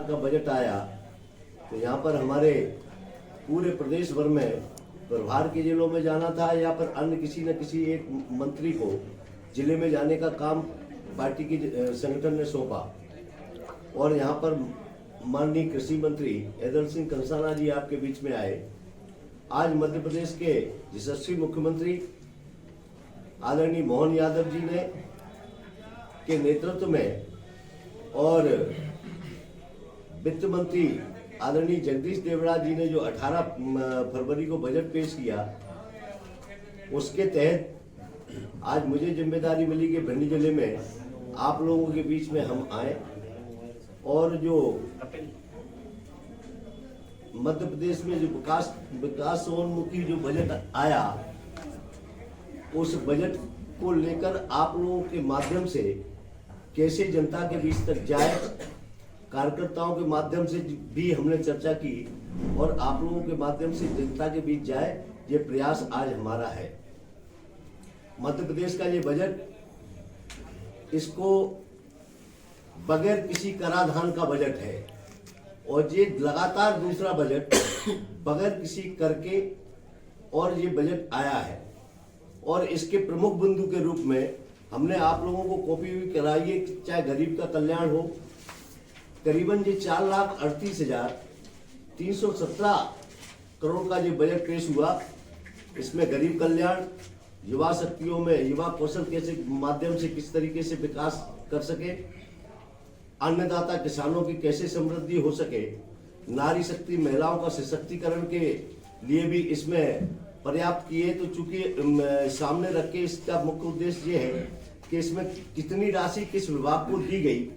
सरकार का बजट आया तो यहाँ पर हमारे पूरे प्रदेश भर में प्रभार के जिलों में जाना था या पर अन्य किसी न किसी एक मंत्री को जिले में जाने का काम पार्टी की संगठन ने सौंपा। और यहाँ पर माननीय कृषि मंत्री ऐदल सिंह कंसाना जी आपके बीच में आए। आज मध्य प्रदेश के यशस्वी मुख्यमंत्री आदरणीय मोहन यादव जी ने के नेतृत्व में और वित्त मंत्री आदरणीय जगदीश देवड़ा जी ने जो 18 फरवरी को बजट पेश किया, उसके तहत आज मुझे जिम्मेदारी मिली कि भिंड जिले में आप लोगों के बीच में हम आए और जो मध्य प्रदेश में जो विकासोन्मुखी जो बजट आया, उस बजट को लेकर आप लोगों के माध्यम से कैसे जनता के बीच तक जाए, कार्यकर्ताओं के माध्यम से भी हमने चर्चा की और आप लोगों के माध्यम से जनता के बीच जाए, ये प्रयास आज हमारा है। मध्य प्रदेश का ये बजट, इसको बगैर किसी कराधान का बजट है और ये लगातार दूसरा बजट बगैर किसी कर के और ये बजट आया है। और इसके प्रमुख बिंदु के रूप में हमने आप लोगों को कॉपी भी कराई है, चाहे गरीब का कल्याण हो, करीबन ये 4,38,317 करोड़ का जो बजट पेश हुआ, इसमें गरीब कल्याण, युवा शक्तियों में युवा कौशल कैसे माध्यम से किस तरीके से विकास कर सके, अन्नदाता किसानों की कैसे समृद्धि हो सके, नारी शक्ति महिलाओं का सशक्तिकरण के लिए भी इसमें पर्याप्त किए। तो चूंकि सामने रख के इसका मुख्य उद्देश्य ये है कि इसमें कितनी राशि किस विभाग को दी गई,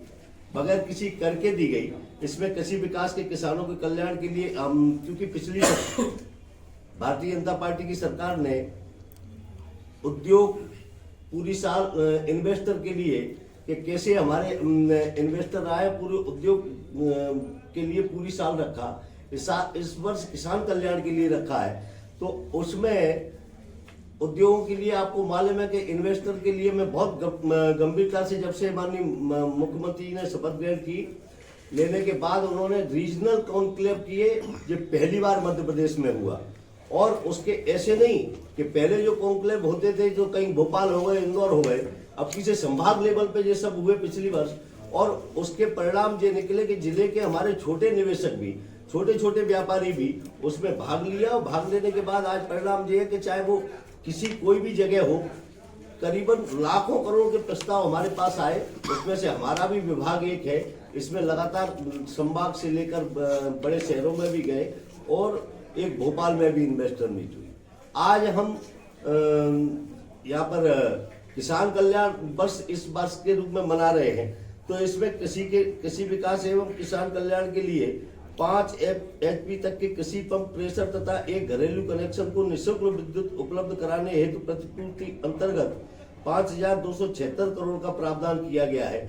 बगैर किसी कर के दी गई, इसमें कृषि विकास के किसानों के कल्याण के लिए क्योंकि पिछली भारतीय जनता पार्टी की सरकार ने उद्योग पूरी साल इन्वेस्टर के लिए कि कैसे हमारे इन्वेस्टर आए, पूरे उद्योग के लिए पूरी साल रखा, इस वर्ष किसान कल्याण के लिए रखा है। तो उसमें उद्योगों के लिए आपको मालूम है कि इन्वेस्टर के लिए मैं बहुत गंभीरता से, जब से माननीय मुख्यमंत्री ने शपथ ग्रहण की, लेने के बाद उन्होंने रीजनल कॉन्क्लेव किए, जो पहली बार मध्य प्रदेश में हुआ। और उसके ऐसे नहीं कि पहले जो कॉन्क्लेव होते थे जो कहीं भोपाल हो गए, इंदौर हो गए, अब किसी संभाग लेवल पे ये सब हुए पिछली वर्ष। और उसके परिणाम ये निकले कि जिले के हमारे छोटे निवेशक भी, छोटे छोटे व्यापारी भी उसमें भाग लिया। और भाग लेने के बाद आज परिणाम ये है कि चाहे वो किसी कोई भी जगह हो, करीबन लाखों करोड़ के प्रस्ताव हमारे पास आए। उसमें से हमारा भी विभाग एक है, इसमें लगातार संभाग से लेकर बड़े शहरों में भी गए और एक भोपाल में भी इन्वेस्टर मीट हुई। आज हम यहाँ पर किसान कल्याण वर्ष इस वर्ष के रूप में मना रहे हैं। तो इसमें कृषि विकास एवं किसान कल्याण के लिए 5 HP तक के कृषि पंप प्रेशर तथा एक घरेलू कनेक्शन को निःशुल्क विद्युत उपलब्ध कराने हेतु प्रतिपूर्ति अंतर्गत 5,276 करोड़ का प्रावधान किया गया है।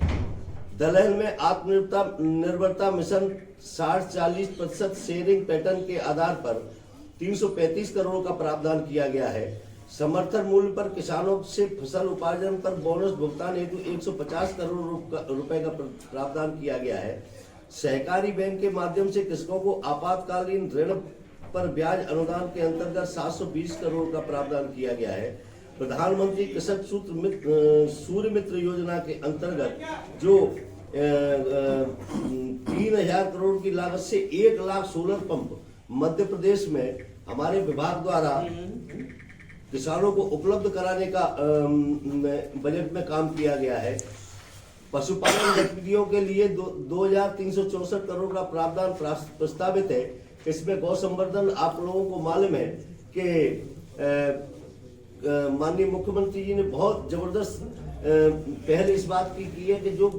दलहन में आत्मनिर्भरता मिशन 60-40% शेयरिंग पैटर्न के आधार पर 335 करोड़ का प्रावधान किया गया है। समर्थन मूल्य पर किसानों से फसल उपार्जन पर बोनस भुगतान हेतु 150 करोड़ रुपए का प्रावधान किया गया है। सहकारी बैंक के माध्यम से कृषकों को आपातकालीन ऋण पर ब्याज अनुदान के अंतर्गत 720 करोड़ का प्रावधान किया गया है। प्रधानमंत्री कृषक सूर्य मित्र योजना के अंतर्गत जो 3,000 करोड़ की लागत से 1 लाख सोलर पंप मध्य प्रदेश में हमारे विभाग द्वारा किसानों को उपलब्ध कराने का बजट में काम किया गया है। पशुपालन गतिविधियों के लिए 2,364 करोड़ का प्रावधान प्रस्तावित है। इसमें गौ संवर्धन, आप लोगों को मालूम है कि माननीय मुख्यमंत्री जी ने बहुत जबरदस्त पहल इस बात की है कि जो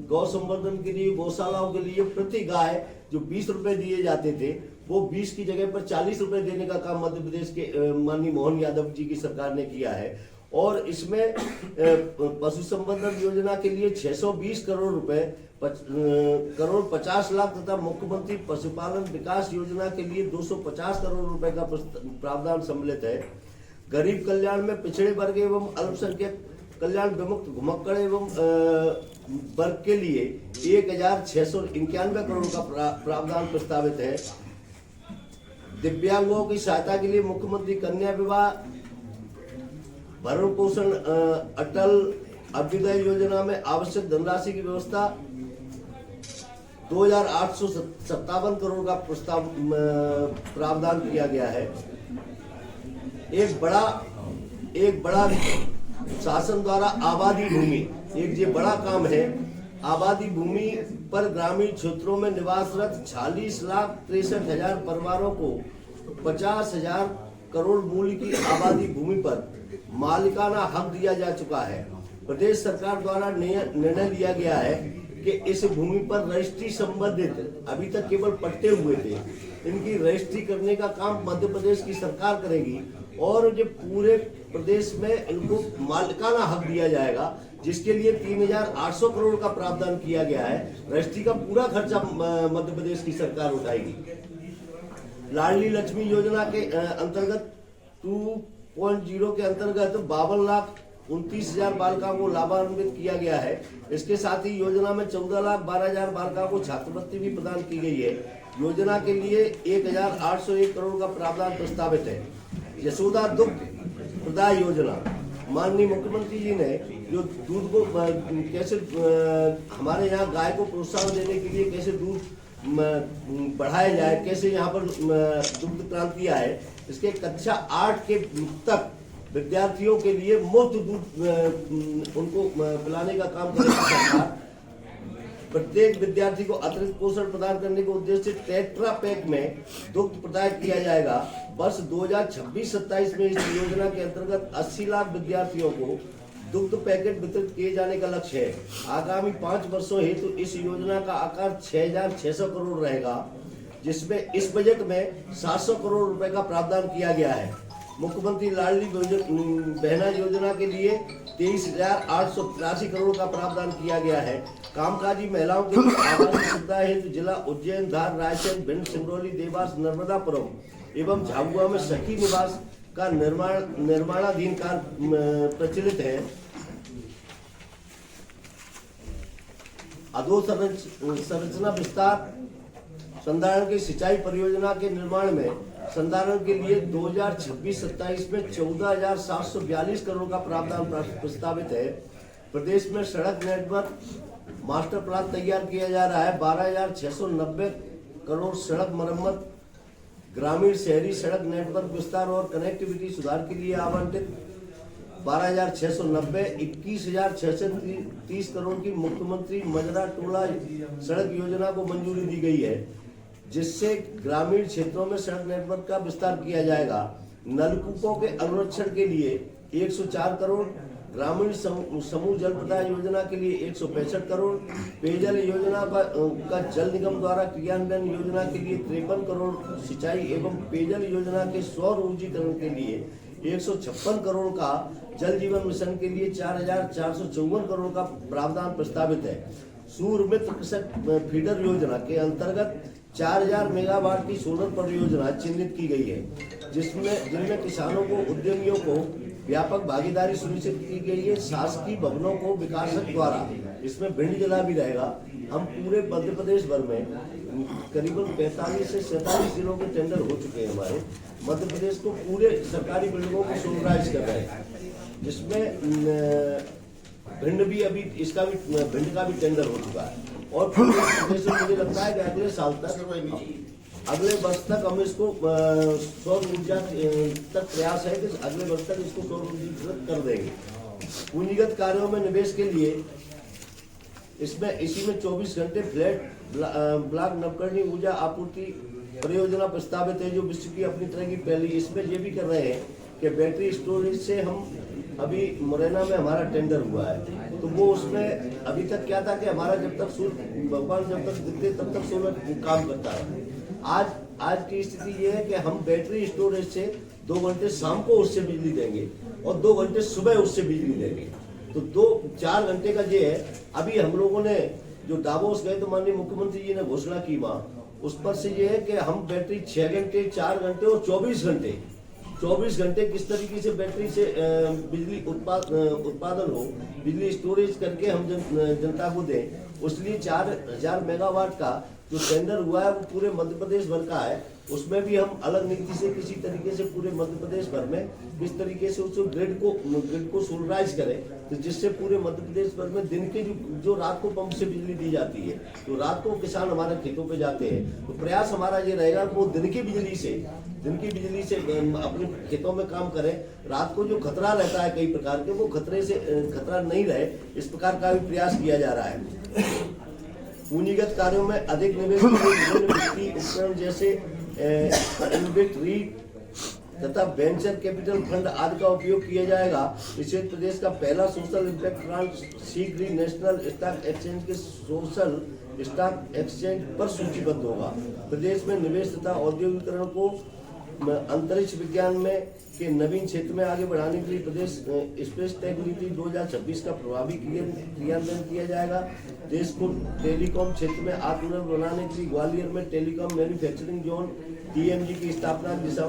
गौ संवर्धन के लिए, गौशालाओं के लिए प्रति गाय जो 20 रुपए दिए जाते थे, वो 20 की जगह पर 40 रुपए देने का काम मध्य प्रदेश के माननीय मोहन यादव जी की सरकार ने किया है। और इसमें पशु संवर्धन योजना के लिए 620 करोड़ रुपए, करोड़ 50 लाख तथा मुख्यमंत्री पशुपालन विकास योजना के लिए 250 करोड़ रुपए का प्रावधान सम्मिलित है। गरीब कल्याण में पिछड़े वर्ग एवं अल्पसंख्यक कल्याण, विमुक्त, घुमक्कड़ एवं वर्ग के लिए 1691 करोड़ का प्रावधान प्रस्तावित है। दिव्यांगों की सहायता के लिए मुख्यमंत्री कन्या विवाह भरण पोषण अटल अभ्युदय योजना में आवश्यक धनराशि की व्यवस्था 2857 करोड़ का प्रावधान किया गया है। एक बड़ा शासन द्वारा आबादी भूमि, एक ये बड़ा काम है। आबादी भूमि पर ग्रामीण क्षेत्रों में निवासरत 46,63,000 परिवारों को 50,000 करोड़ मूल्य की आबादी भूमि पर मालिकाना हक दिया जा चुका है। प्रदेश सरकार द्वारा निर्णय लिया गया है कि इस भूमि पर रजिस्ट्री संबंधित, अभी तक केवल पट्टे हुए थे, इनकी रजिस्ट्री करने का काम मध्य प्रदेश की सरकार करेगी और जो पूरे प्रदेश में इनको मालिकाना हक दिया जाएगा, जिसके लिए 3,800 करोड़ का प्रावधान किया गया है। रजिस्ट्री का पूरा खर्चा मध्य प्रदेश की सरकार उठाएगी। लाडली लक्ष्मी योजना के अंतर्गत 2.0 के अंतर्गत 52,29,000 बालिकाओं को लाभान्वित किया गया है। इसके साथ ही योजना में 14,12,000 बालिकाओं को छात्रवृत्ति भी प्रदान की गई है। योजना के लिए 1,801 करोड़ का प्रावधान प्रस्तावित है। यशोदा दुग्ध प्रदाय योजना, माननीय मुख्यमंत्री जी ने जो दूध को कैसे हमारे यहाँ गाय को प्रोत्साहन देने के लिए कैसे दूध बढ़ाया जाए, कैसे यहाँ पर दुग्ध क्रांति आए, इसके कक्षा 8 के तक विद्यार्थियों के लिए मुफ्त दूध उनको पिलाने का काम करेगी सरकार। प्रत्येक विद्यार्थी को अतिरिक्त पोषण प्रदान करने के उद्देश्य से टेट्रा पैक में दुग्ध प्रदान किया जाएगा। वर्ष 2026-27 में इस योजना के अंतर्गत 80 लाख विद्यार्थियों को दुग्ध पैकेट वितरित किए जाने का लक्ष्य है। आगामी 5 वर्षों हेतु इस योजना का आकार 6,600 करोड़ रहेगा, जिसमें इस बजट में 700 करोड़ रुपए का प्रावधान किया गया है। मुख्यमंत्री लाडली बहना योजना के लिए 23,883 करोड़ का प्रावधान किया गया है। कामकाजी महिलाओं के लिए आवास सुविधा हेतु जिला उज्जैन, धार, रायसेन, भिंड, सिंगरौली, देवास, नर्मदापुरम एवं झाबुआ में सखी निवास का निर्माणाधीन कार्य प्रचलित है। अधोसंरचना विस्तार संधारण की सिंचाई परियोजना के निर्माण में संधारण के लिए 2026-27 में 14,742 करोड़ का प्रावधान प्रस्तावित है। प्रदेश में सड़क नेटवर्क मास्टर प्लान तैयार किया जा रहा है। 12,690 करोड़ सड़क मरम्मत, ग्रामीण शहरी सड़क नेटवर्क विस्तार और कनेक्टिविटी सुधार के लिए आवंटित 12,690, 21,630 करोड़ की मुख्यमंत्री मजरा टोला सड़क योजना को मंजूरी दी गई है, जिससे ग्रामीण क्षेत्रों में सड़क नेटवर्क का विस्तार किया जाएगा। नलकूपों के अनुरक्षण के लिए 104 करोड़, ग्रामीण समूह जल प्रदाय योजना के लिए 165 करोड़, पेयजल योजना का जल निगम द्वारा क्रियान्वयन योजना के लिए 53 करोड़, सिंचाई एवं पेयजल योजना के सौर ऊर्जीकरण के लिए 156 करोड़ का, जल जीवन मिशन के लिए 4,454 करोड़ का प्रावधान प्रस्तावित है। सूर्य मित्र कृषक फीडर योजना के अंतर्गत 4,000 मेगावाट की सोलर परियोजना चिन्हित की गई है, जिनमें किसानों को, उद्यमियों को व्यापक भागीदारी सुनिश्चित की गई है। शासकीय भवनों को विकासक द्वारा, इसमें भिंड जिला भी रहेगा। हम पूरे मध्य प्रदेश भर में करीबन 45 से 47 जिलों के टेंडर हो चुके हैं। हमारे मध्य प्रदेश को पूरे सरकारी बिल्डिंगों को सोलराइज कर रहे हैं, जिसमें भिंड भी अभी इसका भी भिंड का भी टेंडर हो चुका है। और पूरे प्रदेश में मुझे लगता है कि अगले साल तक, अगले वर्ष तक हम इसको सौर ऊर्जा तक प्रयास है कि अगले वर्ष तक इसको सौर ऊर्जीकृत कर देंगे। पूंजीगत कार्यों में निवेश के लिए इसी में 24 घंटे फ्लैट ब्लॉक नवकरणीय ऊर्जा आपूर्ति परियोजना प्रस्तावित है, जो विश्व की अपनी तरह की पहली। इसमें ये भी कर रहे हैं कि बैटरी स्टोरेज से हम अभी मुरैना में हमारा टेंडर हुआ है, तो वो उसमें अभी तक क्या था कि हमारा जब तक सूर्य भगवान जब तक दिखते तब तक सोलर काम करता है। आज की स्थिति ये है कि हम बैटरी स्टोरेज से 2 घंटे शाम को उससे बिजली देंगे और 2 घंटे सुबह उससे बिजली देंगे, तो 4 घंटे का ये है। अभी हम लोगों ने जो दावोस गए तो माननीय मुख्यमंत्री जी ने घोषणा की वहां, उस पर से ये है कि हम बैटरी 6 घंटे, 4 घंटे और 24 घंटे 24 घंटे किस तरीके से बैटरी से बिजली उत्पादन हो, बिजली स्टोरेज करके हम जनता को दें। उसलिए 4000 मेगावाट का जो टेंडर हुआ है वो पूरे मध्य प्रदेश भर का है। उसमें भी हम अलग नीति से किसी तरीके से पूरे मध्य प्रदेश भर में किस तरीके से उस ग्रिड को सोलराइज करें, तो जिससे पूरे मध्य प्रदेश भर में दिन के जो रात को पंप से बिजली दी जाती है, तो रात को किसान हमारे खेतों पे जाते हैं, तो प्रयास हमारा ये रहेगा वो दिन की बिजली से अपने खेतों में काम करें। रात को जो खतरा रहता है कई प्रकार के, वो खतरा नहीं रहे, इस प्रकार का भी प्रयास किया जा रहा है। पूंजीगत कार्यों में अधिक निवेश के लिए विभिन्न वित्तीय उपकरण जैसे इन्वेस्ट रीट तथा वेंचर कैपिटल फंड आदि का उपयोग किया जाएगा। इससे प्रदेश का पहला सोशल इम्पैक्ट प्लान शीघ्र ही नेशनल स्टॉक एक्सचेंज के सोशल स्टॉक एक्सचेंज पर सूचीबद्ध होगा। प्रदेश में निवेश तथा औद्योगिकरण को अंतरिक्ष विज्ञान में के नवीन क्षेत्र में आगे बढ़ाने के लिए प्रदेश स्पेस टेक नीति 2026 का प्रभावी क्रियान्वयन किया जाएगा। देश को टेलीकॉम क्षेत्र में आत्मनिर्भर बनाने के लिए ग्वालियर में टेलीकॉम मैन्युफैक्चरिंग जोन TMG की स्थापना दिशा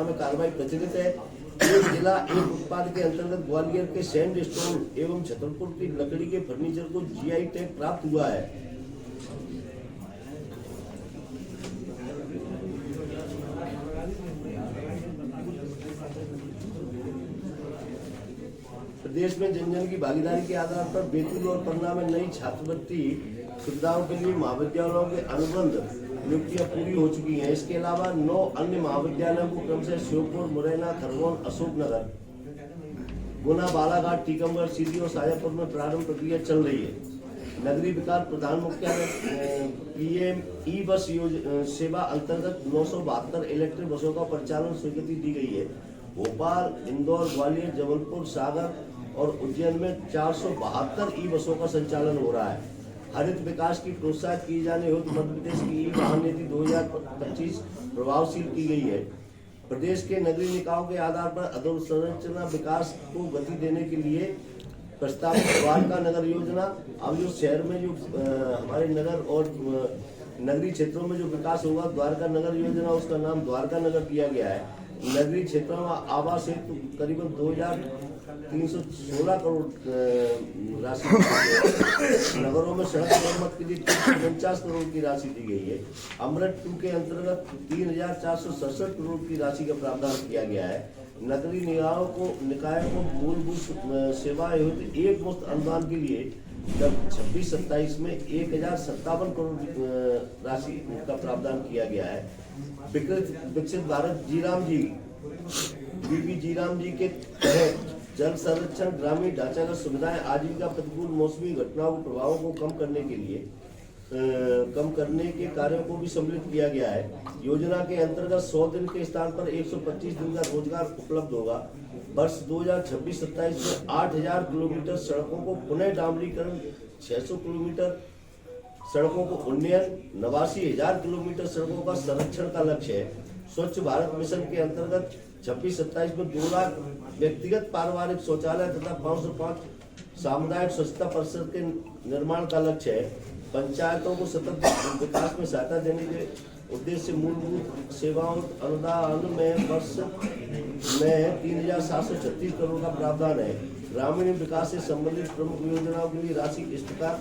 में कार्रवाई प्रचलित है। एक जिला एक उत्पाद के अंतर्गत ग्वालियर के सैंड स्टोन एवं छतरपुर की लकड़ी के फर्नीचर को GI टैग प्राप्त हुआ है। प्रदेश में जन की भागीदारी के आधार पर बैतूल और पन्ना में नई छात्रवृत्ति सुविधाओं के लिए महाविद्यालयों के अनुबंध नियुक्तियां पूरी हो चुकी हैं। इसके अलावा 9 अन्य महाविद्यालयों को क्रमशः श्योपुर, मुरैना, खरगोन, अशोकनगर, गुना, बालाघाट, टीकमगढ़, सीधी और शाजापुर में प्रारंभ प्रक्रिया चल रही है। नगरीय विकास प्रधान मुख्यालय PM ई-बस सेवा अंतर्गत 972 इलेक्ट्रिक बसों का परिचालन स्वीकृति दी गई है। भोपाल, इंदौर, ग्वालियर, जबलपुर, सागर और उज्जैन में 472 ई-बसों का संचालन हो रहा है। हरित विकास की प्रोत्साहित किए जाने हेतु मध्य प्रदेश की ई-वाहन नीति 2025 प्रभावशील की गई है। प्रदेश के नगरीय निकायों के आधार पर अधोसंरचना विकास को गति देने के लिए प्रस्तावित द्वारका नगर योजना, अब जो शहर में जो हमारे नगर और नगरीय क्षेत्रों में जो विकास होगा, द्वारका नगर योजना, उसका नाम द्वारका नगर दिया गया है। नगरीय क्षेत्रों में आवास हेतु करीबन 2316 करोड़ राशि, नगरों में सड़क मरम्मत के लिए 349 करोड़ की राशि दी गई है। अमृत 2 के अंतर्गत 3467 करोड़ की राशि का प्रावधान किया गया है। नगरीय निकायों को मूलभूत सेवाएं हेतु एक मुफ्त अनुदान के लिए जब 26-27 में 1057 करोड़ राशि का प्रावधान किया गया है। विकसित भारत बीबी जीराम जी के तहत जल संरक्षण, ग्रामीण ढांचागत सुविधाएं, आजीविका, प्रतिकूल मौसमी घटनाओं के प्रभावों को कम करने के कार्यों को भी सम्मिलित किया गया है। योजना के अंतर्गत 100 दिन के स्थान पर 125 दिन का रोजगार उपलब्ध होगा। वर्ष 2026-27 में 8000 किलोमीटर सड़कों को पुनः डामरीकरण, 600 किलोमीटर सड़कों को उन्नयन, 89,000 किलोमीटर सड़कों का संरक्षण का लक्ष्य है। स्वच्छ भारत मिशन के अंतर्गत 26-27 में 2 लाख व्यक्तिगत पारिवारिक शौचालय तथा 505 सामुदायिक स्वच्छता परिसर के निर्माण का लक्ष्य है। पंचायतों को सतत विकास में सहायता देने के उद्देश्य से मूलभूत सेवाओं अनुदान में वर्ष में 3736 करोड़ का प्रावधान है। ग्रामीण विकास से संबंधित प्रमुख योजनाओं के लिए राशि इस प्रकार: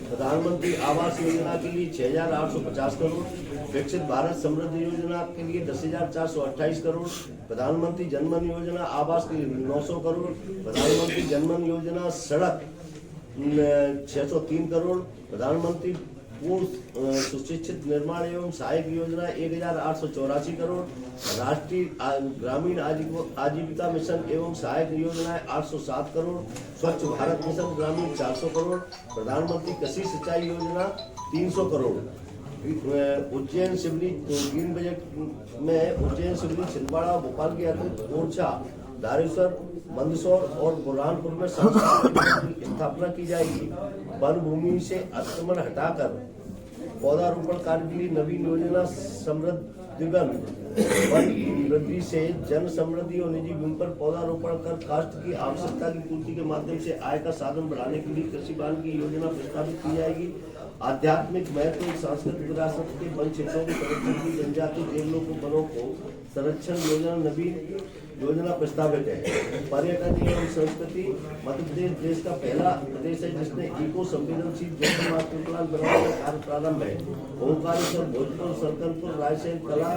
प्रधानमंत्री आवास योजना के लिए 6850 करोड़, विकसित भारत समृद्धि योजना के लिए 10,428 करोड़, प्रधानमंत्री जनमन योजना आवास के लिए 900 करोड़, प्रधानमंत्री जनमन योजना सड़क 603 करोड़, प्रधानमंत्री पूर्ण सुशिक्षित निर्माण एवं सहायक योजना 1884 करोड़, राष्ट्रीय ग्रामीण आजीविका मिशन एवं सहायक योजनाएं 807 करोड़, स्वच्छ भारत मिशन ग्रामीण 400 करोड़, प्रधानमंत्री कृषि सिंचाई योजना 300 करोड़। उज्जैन सिवनी ग्रीन बजट में उज्जैन, सिवनी, छिंदवाड़ा, भोपाल के अतिरिक्त ओरछा, धारेश्वर, मंदसौर और बुरहानपुर में स्थापना की जाएगी। वन भूमि से अतिक्रमण हटाकर पौधारोपण कार्य के लिए नवीन योजना समृद्धिवन वन वृद्धि से जन समृद्धि और निजी भूमि पर पौधारोपण कर काष्ठ की आवश्यकता की पूर्ति के माध्यम से आय का साधन बढ़ाने के लिए कृषि वानिकी की योजना प्रस्तावित की जाएगी। आध्यात्मिक महत्व और सांस्कृतिक विरासत के वन क्षेत्रों के संरक्षण की जनजातीय जेलों को वनों को संरक्षण योजना नवीन योजना प्रस्तावित है। पर्यटन एवं संस्कृति मध्य प्रदेश देश का पहला प्रदेश है जिसने इको संवेदनशील जंगल मास्टर प्लान बनाने का कार्य प्रारंभ है। ओंकारेश्वर, भोजपुर, सरकनपुर, रायसेन, कला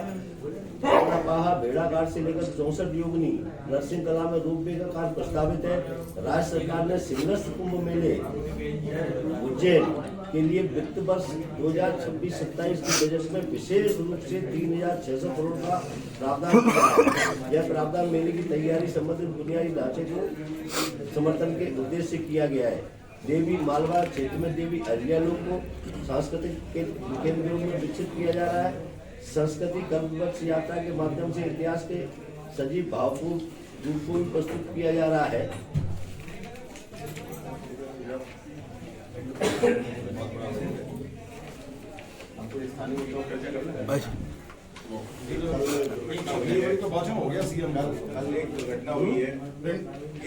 पाहा, भेड़ाघाट से लेकर 64 योगिनी नरसिंह कला में रोपवे का कार्य प्रस्तावित है। राज्य सरकार ने सिंहस्थ कुंभ मेले उज्जैन के लिए वित्त वर्ष 2026-27 के बजट में विशेष रूप से 3,600 करोड़ का प्रावधान किया। यह प्रावधान मेले की तैयारी संबंधित बुनियादी ढांचे को समर्थन के उद्देश्य से किया गया है। देवी मालवा क्षेत्र में देवी अहिल्या को सांस्कृतिक केंद्र में विकसित किया जा रहा है। संस्कृति कल्पवृक्ष यात्रा के माध्यम से इतिहास के सजीव भावपूर्ण रूप को भी प्रस्तुत किया जा रहा है। तो बात हो गया सीएम कल एक दुर्घटना हुई है।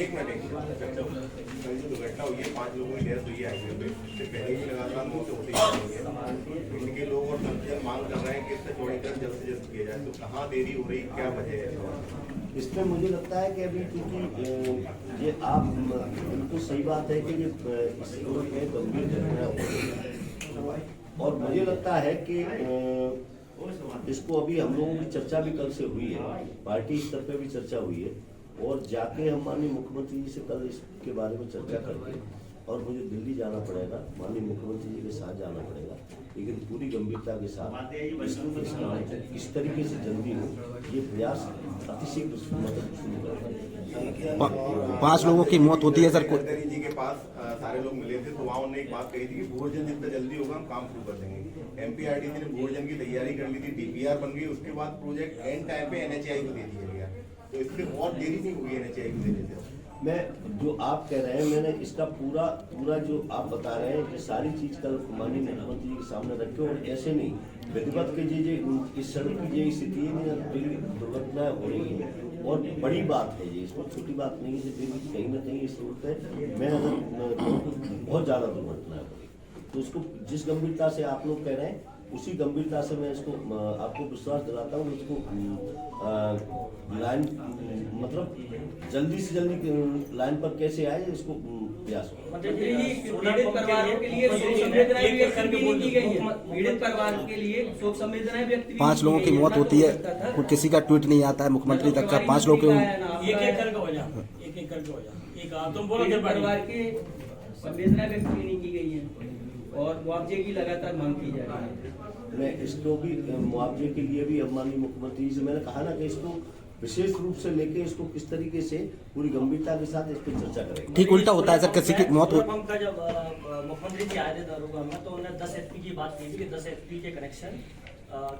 एक मिनट कल जो दुर्घटना हुई है 5 लोगों की डेथ हुई है हाईवे पे। इससे पहले भी लगातार मौतें होती है। इनके लोग और संगठन मांग कर रहे हैं कि इससे चौड़ीकरण जल्द से जल्द किया जाए। तो कहाँ देरी हो रही, क्या वजह है? इसमें मुझे लगता है कि अभी क्योंकि ये आप बिल्कुल सही बात है कि ये गंभीर घटना हो रही है और मुझे लगता है कि इसको अभी हम लोगों की चर्चा भी कल से हुई है, पार्टी स्तर पे भी चर्चा हुई है और जाके हम माननीय मुख्यमंत्री जी से कल इसके बारे में चर्चा करके और मुझे दिल्ली जाना पड़ेगा, माननीय मुख्यमंत्री जी के साथ जाना पड़ेगा, लेकिन पूरी गंभीरता के साथ इस तरीके से जल्दी हो ये प्रयास अतिशीघ्र शुरू करेंगे। 5 लोगों की मौत होती है सर। गडकरी जी के पास सारे लोग मिले थे तो वहाँ उन्होंने एक बात कही थी कि भूर्जन जितना जल्दी होगा हम काम शुरू कर देंगे। एमपीआरडीसी ने भूर्जन की तैयारी कर ली थी, डीपीआर बन गई, उसके बाद प्रोजेक्ट एंड टाइम पे एनएचएआई को दे दिया गया। तो इससे बहुत देरी नहीं हुई एनएचएआई को देने से। मैं जो आप कह रहे हैं मैंने इसका पूरा जो आप बता रहे हैं कि सारी चीज कल माननीय मुख्यमंत्री जी के सामने रखे और ऐसे नहीं विधिवत के जे इस सड़क की जो स्थिति है दुर्घटनाएं हो रही है और बड़ी बात है ये, इसमें छोटी बात नहीं है। कहीं ना कहीं इस रूप में मैं अगर बहुत ज्यादा दुर्घटनाएं हो रही तो उसको जिस गंभीरता से आप लोग कह रहे हैं उसी गंभीरता से मैं इसको आपको विश्वास दिलाता हूँ। इसको लाइन मतलब जल्दी से जल्दी लाइन पर कैसे आए इसको प्रयास हो। पीड़ित परिवारों के लिए शोक संवेदनाएं व्यक्त की गई है। पीड़ित परिवार के लिए शोक संवेदनाएं व्यक्त 5 लोगों की मौत होती है, किसी का ट्वीट नहीं आता है मुख्यमंत्री तक का। 5 लोगों के एक करके हो जा तुम बोलो परिवार के संवेदना व्यक्त नहीं की गई है और मुआवजे की लगातार मांग की जा रही है। मैं इसको भी मुआवजे के लिए भी माननीय मुख्यमंत्री जी से मैंने कहा ना कि इसको विशेष रूप से लेके इसको किस तरीके से पूरी गंभीरता के साथ इस पर चर्चा करेंगे। ठीक उल्टा होता है सर, किसी की मौत हो। का जब मुख्यमंत्री जी आए थे दरोगा में तो उन्होंने 10 HP की बात की थी कि 10 HP के कनेक्शन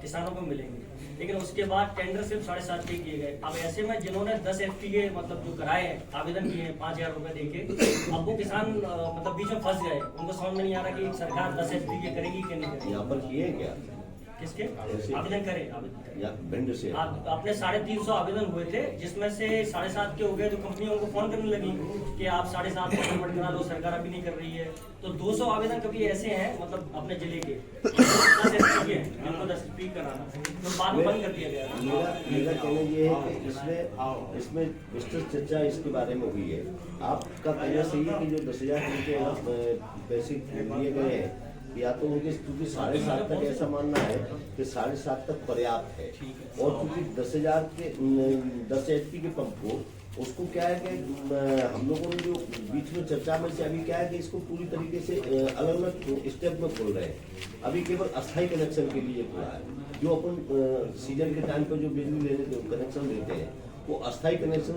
किसानों को मिलेंगे, लेकिन उसके बाद टेंडर सिर्फ 7.5 पे किए गए। अब ऐसे में जिन्होंने 10 HP के मतलब जो कराए हैं आवेदन किए हैं 5,000 रुपए देके, अब वो किसान मतलब बीच में फंस गए। उनको समझ में नहीं आ रहा कि सरकार 10 HP के करेगी कि नहीं करेगी। यहाँ पर किए क्या किसके आवेदन करें भिंड से आपने 350 आवेदन हुए थे जिसमें से 7.5 के हो गए। तो कंपनियों को फोन करने लगी कि आप 7.5 में कन्वर्ट करा लो, सरकार अभी नहीं कर रही है। तो 200 आवेदन कभी ऐसे हैं मतलब अपने जिले के 10 SP हैं जिनको 10 SP कराना तो बाद में बंद कर दिया गया। मेरा कहना ये है कि इसमें विस्तृत चर्चा इसके बारे में हुई है। आपका कहना सही है कि जो 10,000 के पैसे दिए गए हैं या तो उनके क्योंकि 7.5 तक ऐसा मानना है कि 7.5 तक पर्याप्त है और क्योंकि 10,000 के 10 HP के पंप को उसको क्या है कि हम लोगों ने जो बीच में चर्चा में से अभी क्या है कि इसको पूरी तरीके से अलग अलग स्टेप में खोल रहे हैं। अभी केवल अस्थायी कनेक्शन के लिए खुला है। जो अपन सीजन के टाइम पर जो बिजली लेने कनेक्शन देते हैं वो अस्थायी कनेक्शन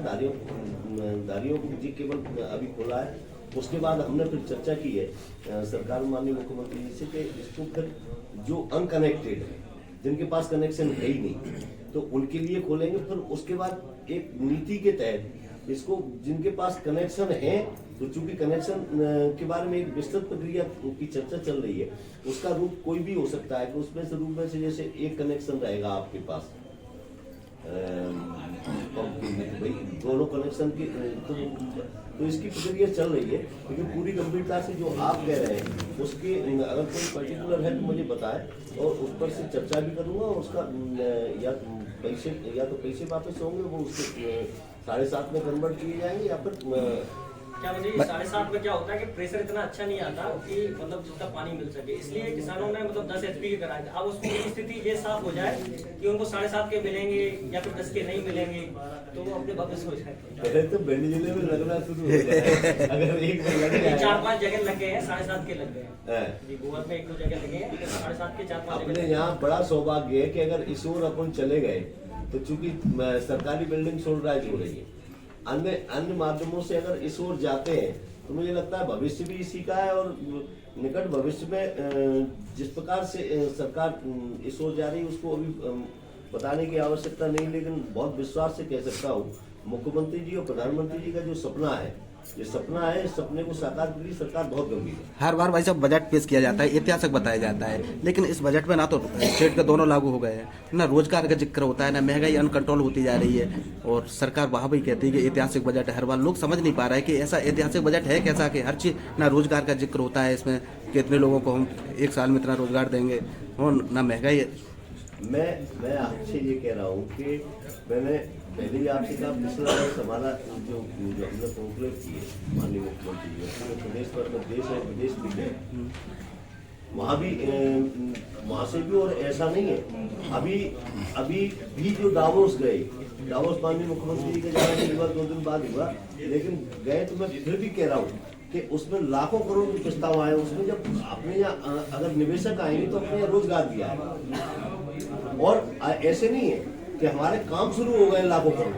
धारियों को केवल अभी खोला है। उसके बाद हमने फिर चर्चा की है सरकार माननीय मुख्यमंत्री जी से कि इसको फिर जो अनकनेक्टेड है जिनके पास कनेक्शन है ही नहीं तो उनके लिए खोलेंगे। फिर उसके बाद एक नीति के तहत इसको जिनके पास कनेक्शन है तो चूंकि कनेक्शन के बारे में एक विस्तृत प्रक्रिया की चर्चा चल रही है, उसका रूप कोई भी हो सकता है कि उसमें से रूप में से जैसे एक कनेक्शन रहेगा आपके पास पंप के लिए तो भाई दोनों कनेक्शन के तो तो इसकी प्रक्रिया चल रही है, लेकिन पूरी गंभीरता से जो आप कह रहे हैं उसके अगर कोई पर्टिकुलर है तो मुझे बताएं और उस पर से चर्चा भी करूंगा। और उसका या तो पैसे वापस होंगे, वो उसके 7.5 में कन्वर्ट किए जाएंगे, या फिर क्या मुझे 7.5 में क्या होता है कि प्रेशर इतना अच्छा नहीं आता कि मतलब जितना पानी मिल सके, इसलिए किसानों ने मतलब 10 HP के कराए थे। अब उसकी स्थिति ये साफ हो जाए कि उनको 7.5 के मिलेंगे या फिर 10 के नहीं मिलेंगे, तो वो अपने वापस हो जाए। पहले तो भिंड जिले में लगना शुरू हो जाए। अगर एक में लग जाए, 4-5 जगह लग गए हैं, 7.5 के लग गए हैं हैं। जी, गोवा में 1-2 जगह लगे हैं, 7.5 के 4-5 अपने जगह। यहाँ बड़ा सौभाग्य है कि अगर इस ओर अपन चले गए तो चूंकि सरकारी बिल्डिंग सोलराइज हो रही है, अन्य माध्यमों से अगर इस ओर जाते हैं तो मुझे लगता है भविष्य भी इसी का है। और निकट भविष्य में जिस प्रकार से सरकार इस ओर जा रही है उसको अभी बताने की आवश्यकता नहीं, लेकिन बहुत विश्वास से कह सकता हूँ मुख्यमंत्री जी और प्रधानमंत्री जी का जो सपना है, ये सपना है, इस सपने को साकार के लिए सरकार बहुत गंभीर है। हर बार भाई साहब बजट पेश किया जाता है, ऐतिहासिक बताया जाता है, लेकिन इस बजट में ना तो स्टेट के दोनों लागू हो गए हैं, ना रोजगार का जिक्र होता है, ना महंगाई अनकंट्रोल होती जा रही है। और सरकार वहाँ भी कहती है कि ऐतिहासिक बजट है। हर बार लोग समझ नहीं पा रहे हैं कि ऐसा ऐतिहासिक बजट है कैसा कि हर चीज, ना रोजगार का जिक्र होता है इसमें, कितने लोगों को हम 1 साल में इतना रोजगार देंगे, और ना महंगाई। मैं आपसे ये कह रहा हूँ कि मैंने पहले ही आपसे कहा, पिछला वर्ष हमारा जो हमने कॉन्क्लेव किए माननीय मुख्यमंत्री जी, पूरे प्रदेश भर में देश और विदेश भी गए, वहाँ से भी, और ऐसा नहीं है अभी भी जो दावोस गए, दावोस माननीय मुख्यमंत्री जी के जाने के बाद 2 दिन बाद हुआ, लेकिन गए तो मैं फिर भी कह रहा हूँ कि उसमें लाखों करोड़ के प्रस्ताव आए। उसमें जब अपने यहाँ अगर निवेशक आएंगे तो अपने यहाँ रोजगार भी आएगा। और ऐसे नहीं है कि हमारे काम शुरू हो गए, लाखों करोड़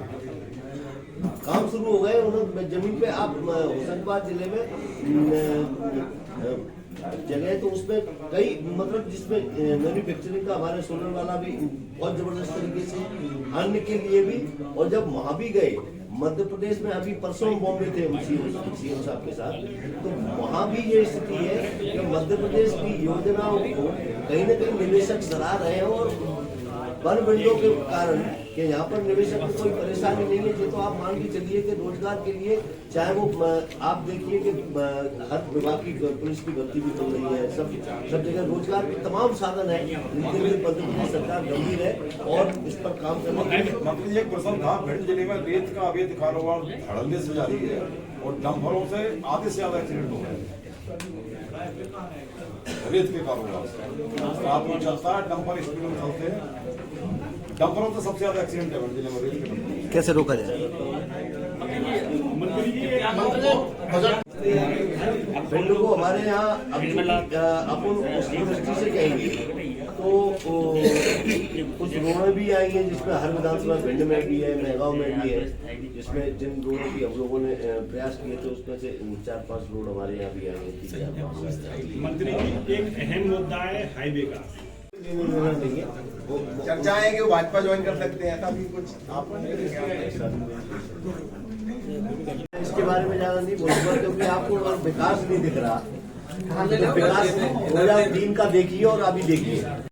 काम शुरू हो गए। उन्होंने जमीन पे आप होशंगाबाद जिले में जगह है तो उसमें कई मतलब जिसमें मैन्युफैक्चरिंग का हमारे सोलर वाला भी बहुत जबरदस्त तरीके से, अन्य के लिए भी। और जब वहां भी गए, मध्य प्रदेश में अभी परसों बॉम्बे थे सीएम साहब के साथ, तो वहां भी ये स्थिति है कि मध्य प्रदेश की योजनाओं को कहीं न कहीं निवेशक सराह रहे हैं। और वन विंडो के कारण कि यहाँ पर निवेशक को कोई परेशानी नहीं है, ये तो आप मान के चलिए कि रोजगार के लिए, चाहे वो आप देखिए कि हर विभाग की पुलिस की भर्ती भी चल रही है, सब जगह रोजगार के तमाम साधन है, इनके लिए मध्य प्रदेश सरकार गंभीर है और इस पर काम करने की। मंत्री जी, एक प्रश्न था, भिंड जिले में रेत का अवैध कारोबार धड़ल्ले से जारी है और डंपरों से आधे से ज्यादा एक्सीडेंट हो गए रेत के कारोबार से। रात में चलता है, डंपर स्पीड में चलते हैं, डंपरों से सबसे ज्यादा एक्सीडेंट है भिंड जिले में रेत के। कैसे रोका जाए? भिंड को हमारे यहाँ अपन उसकी दृष्टि से कहेंगे तो कुछ रोडें भी आई हैं जिसमें हर विधानसभा भिंड में भी है, मेहगांव में भी है, जिसमें जिन रोडों की हम लोगों ने प्रयास किए थे उसमें से 4-5 रोड हमारे यहाँ भी आए हैं। मंत्री जी, एक अहम मुद्दा है हाईवे का। चर्चा है कि वो भाजपा ज्वाइन कर सकते हैं, ऐसा भी कुछ आप इसके बारे में ज्यादा नहीं बोलूंगा क्योंकि आपको अगर विकास नहीं दिख रहा, विकास 2003 का देखिए और अभी देखिए।